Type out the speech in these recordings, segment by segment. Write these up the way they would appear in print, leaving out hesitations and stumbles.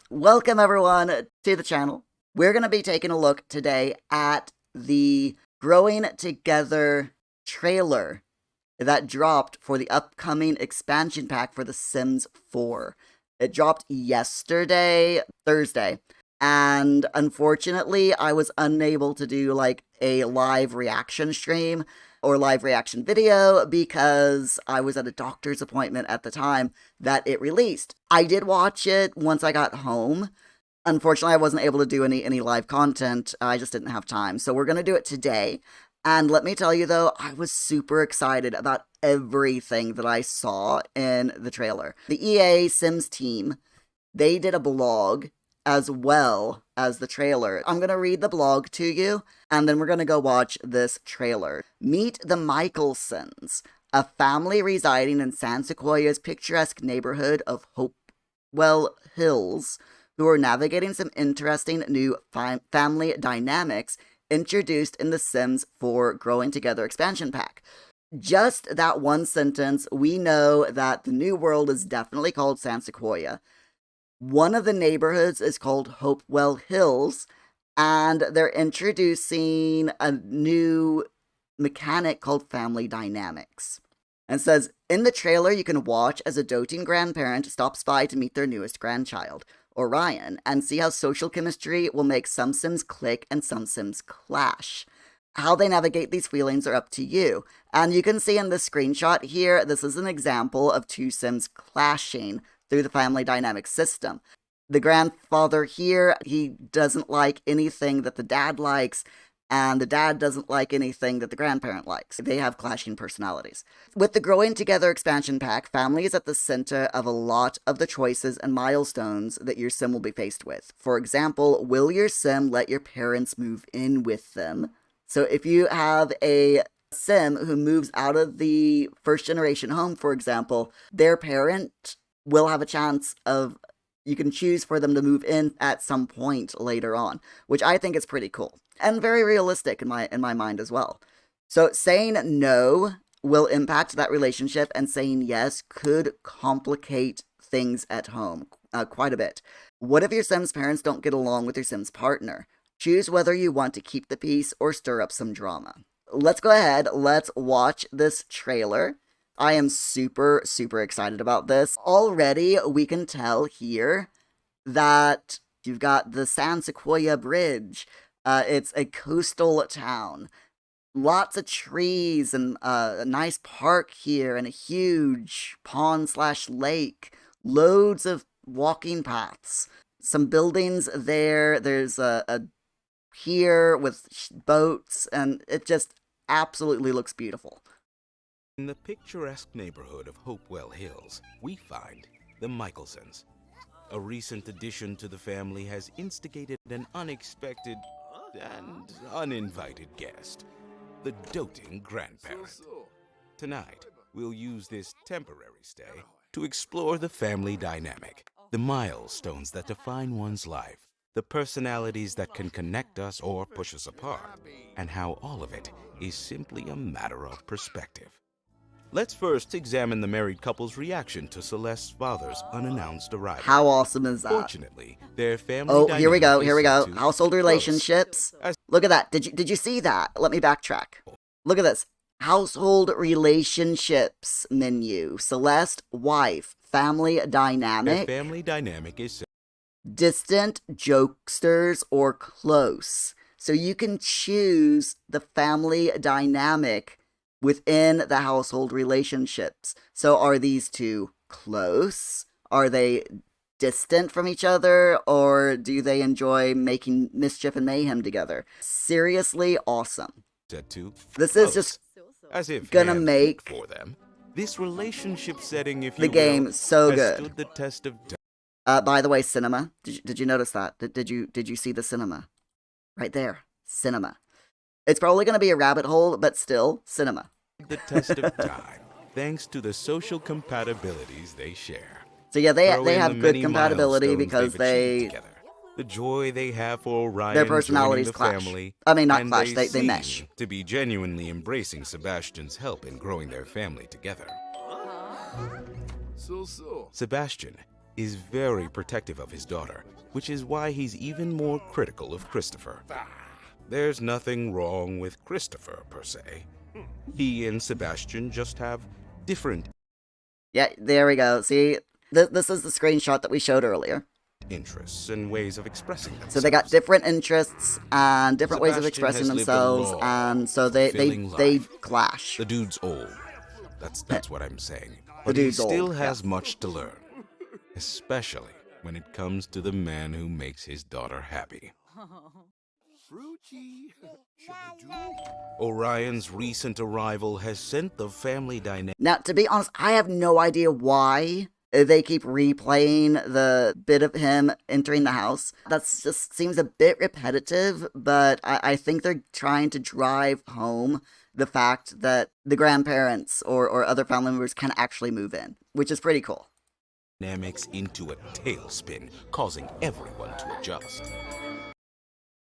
Welcome everyone to the channel. We're going to be taking a look today at the Growing Together trailer that dropped for the upcoming expansion pack for The Sims 4. It dropped yesterday, Thursday, and unfortunately I was unable to do like a live reaction stream or live reaction video because I was at a doctor's appointment at the time that it released. I did watch it once I got home. Unfortunately, I wasn't able to do any live content. I just didn't have time. So we're going to do it today. And let me tell you though, I was super excited about everything that I saw in the trailer. The EA Sims team, they did a blog as well as the trailer. I'm going to read the blog to you, and then we're going to go watch this trailer. Meet the Michelsons, a family residing in San Sequoia's picturesque neighborhood of Hopewell Hills, who are navigating some interesting new family dynamics introduced in The Sims 4 Growing Together expansion pack. Just that one sentence, we know that the new world is definitely called San Sequoia. One of the neighborhoods is called Hopewell Hills, and they're introducing a new mechanic called family dynamics. And it says, in the trailer, you can watch as a doting grandparent stops by to meet their newest grandchild, Orion, and see how social chemistry will make some Sims click and some Sims clash. How they navigate these feelings are up to you. And you can see in the screenshot here, this is an example of two Sims clashing through the family dynamic system. The grandfather here, he doesn't like anything that the dad likes, and the dad doesn't like anything that the grandparent likes. They have clashing personalities. With the Growing Together expansion pack, family is at the center of a lot of the choices and milestones that your Sim will be faced with. For example, will your Sim let your parents move in with them? So if you have a Sim who moves out of the first generation home, for example, their parent will have a chance of, you can choose for them to move in at some point later on, which I think is pretty cool and very realistic in my mind as well. So saying no will impact that relationship, and saying yes could complicate things at home quite a bit. What if your Sim's parents don't get along with your Sim's partner? Choose whether you want to keep the peace or stir up some drama. Let's go ahead, let's watch this trailer. I am super, super excited about this. Already, we can tell here that you've got the San Sequoia Bridge. It's a coastal town. Lots of trees and a nice park here and a huge pond/lake. Loads of walking paths. Some buildings there. There's a pier with boats, and it just absolutely looks beautiful. In the picturesque neighborhood of Hopewell Hills, we find the Michelsons. A recent addition to the family has instigated an unexpected and uninvited guest, the doting grandparent. Tonight, we'll use this temporary stay to explore the family dynamic, the milestones that define one's life, the personalities that can connect us or push us apart, and how all of it is simply a matter of perspective. Let's first examine the married couple's reaction to Celeste's father's unannounced arrival. How awesome is that? Fortunately, their family Oh, here we go, dynamic is Household relationships. As- Look at that. Did you see that? Let me backtrack. Look at this. Household relationships menu. Celeste, wife, family Their dynamic, family dynamic is distant, jokesters, or close. So you can choose the family dynamic within the household relationships. So are these two close? Are they distant from each other? Or do they enjoy making mischief and mayhem together? Seriously awesome. set to This close, is just as if gonna handpicked make for them. This relationship setting, if the you game will, so has good. stood the test of time. By the way, cinema. Did you notice that? Did you see the cinema? Right there. Cinema. It's probably going to be a rabbit hole, but still, cinema. The test of time, thanks to the social compatibilities they share. So yeah, Throw they in have the good many compatibility milestones because they've achieved they together. The joy they have for Orion their joining personalities the clash. family, I mean, not and clash, they seem mesh. to be genuinely embracing Sebastian's help in growing their family together. Sebastian, is very protective of his daughter, which is why he's even more critical of Christopher. There's nothing wrong with Christopher, per se. He and Sebastian just have different Yeah, there we go. See, this is the screenshot that we showed earlier. interests and ways of expressing themselves. So they got different interests and different ways of Sebastian expressing has lived a themselves, long, and so they fulfilling they life. clash. The dude's old. That's what I'm saying. But dude's he still old, has much to learn, especially when it comes to the man who makes his daughter happy. Orion's recent arrival has sent the family dynamic. Now, to be honest, I have no idea why they keep replaying the bit of him entering the house. That just seems a bit repetitive, but I think they're trying to drive home the fact that the grandparents or other family members can actually move in, which is pretty cool. Dynamics into a tailspin, causing everyone to adjust.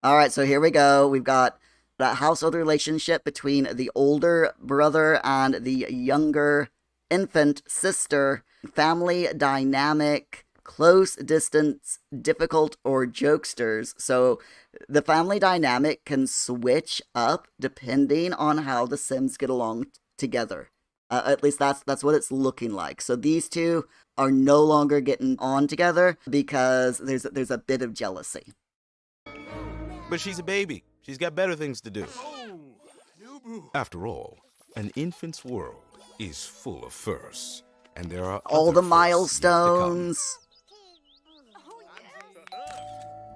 Alright, so here we go. We've got that household relationship between the older brother and the younger infant sister. Family dynamic, close distance, difficult, or jokesters. So the family dynamic can switch up depending on how the Sims get along together. At least that's what it's looking like. So these two are no longer getting on together because there's a bit of jealousy. But she's a baby. She's got better things to do. After all, an infant's world is full of firsts, and there are All other the firsts yet to come. milestones.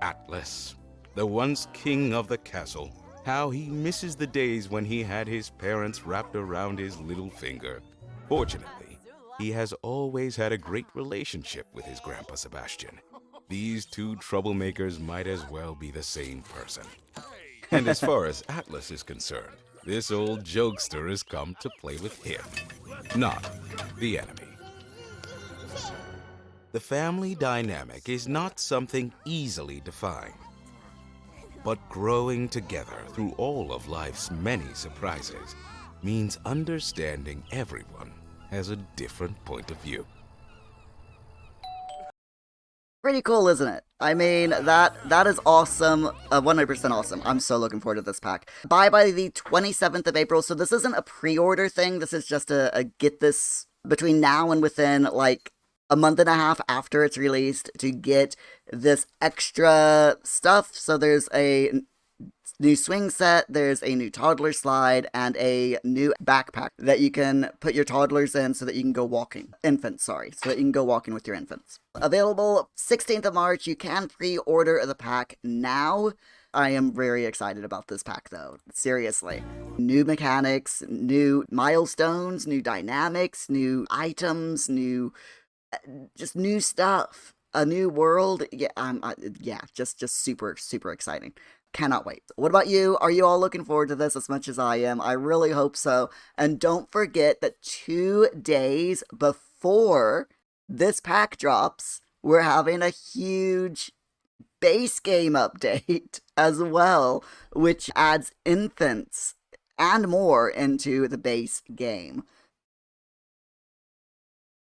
Atlas, the once king of the castle, how he misses the days when he had his parents wrapped around his little finger. Fortunately, he has always had a great relationship with his grandpa Sebastian. These two troublemakers might as well be the same person. And as far as Atlas is concerned, this old jokester has come to play with him, not the enemy. The family dynamic is not something easily defined, but growing together through all of life's many surprises means understanding everyone has a different point of view. Pretty cool, isn't it? I mean, that is awesome. 100% awesome. I'm so looking forward to this pack. Buy by the 27th of April, so this isn't a pre-order thing. This is just a get this between now and within, like, a month and a half after it's released to get this extra stuff. So there's a new swing set, there's a new toddler slide, and a new backpack that you can put your toddlers in so that you can go walking. Infants, sorry. So that you can go walking with your infants. Available 16th of March. You can pre-order the pack now. I am very excited about this pack, though. Seriously. New mechanics, new milestones, new dynamics, new items, just new stuff. A new world. Yeah, just super, super exciting. Cannot wait. What about you? Are you all looking forward to this as much as I am? I really hope so. And don't forget that 2 days before this pack drops, we're having a huge base game update as well, which adds infants and more into the base game.